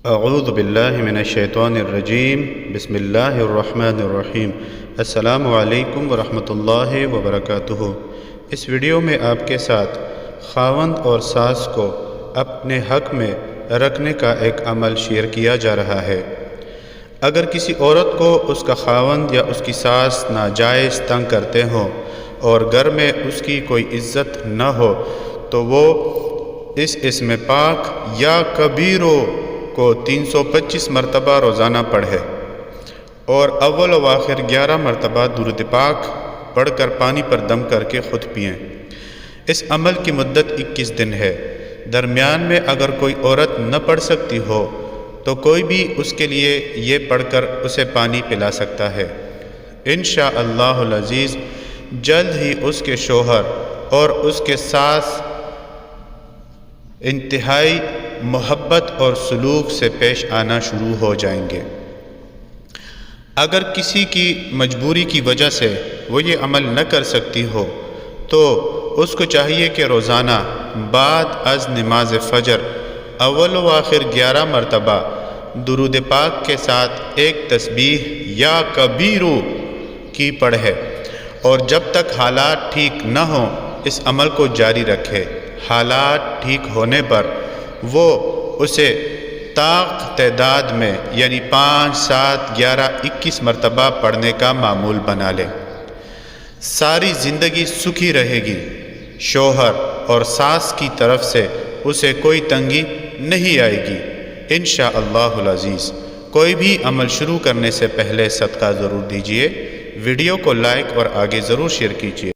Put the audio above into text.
اعوذ باللہ من الشیطان الرجیم بسم اللہ الرحمن الرحیم۔ السلام علیکم ورحمۃ اللہ وبرکاتہ۔ اس ویڈیو میں آپ کے ساتھ خاوند اور ساس کو اپنے حق میں رکھنے کا ایک عمل شیئر کیا جا رہا ہے۔ اگر کسی عورت کو اس کا خاوند یا اس کی ساس ناجائز تنگ کرتے ہوں اور گھر میں اس کی کوئی عزت نہ ہو تو وہ اس اسم پاک یا کبیرو کو 325 مرتبہ روزانہ پڑھے اور اول و آخر 11 مرتبہ درود پاک پڑھ کر پانی پر دم کر کے خود پئیں۔ اس عمل کی مدت 21 دن ہے۔ درمیان میں اگر کوئی عورت نہ پڑھ سکتی ہو تو کوئی بھی اس کے لیے یہ پڑھ کر اسے پانی پلا سکتا ہے۔ انشاءاللہ العزیز جلد ہی اس کے شوہر اور اس کے ساس انتہائی محبت اور سلوک سے پیش آنا شروع ہو جائیں گے۔ اگر کسی کی مجبوری کی وجہ سے وہ یہ عمل نہ کر سکتی ہو تو اس کو چاہیے کہ روزانہ بعد از نماز فجر اول و آخر 11 مرتبہ درود پاک کے ساتھ ایک تسبیح یا کبیرو کی پڑھے اور جب تک حالات ٹھیک نہ ہوں اس عمل کو جاری رکھے۔ حالات ٹھیک ہونے پر وہ اسے طاق تعداد میں یعنی 5، 7، 11، 21 مرتبہ پڑھنے کا معمول بنا لے۔ ساری زندگی سکھی رہے گی۔ شوہر اور ساس کی طرف سے اسے کوئی تنگی نہیں آئے گی انشاءاللہ العزیز۔ کوئی بھی عمل شروع کرنے سے پہلے صدقہ ضرور دیجیے۔ ویڈیو کو لائک اور آگے ضرور شیئر کیجیے۔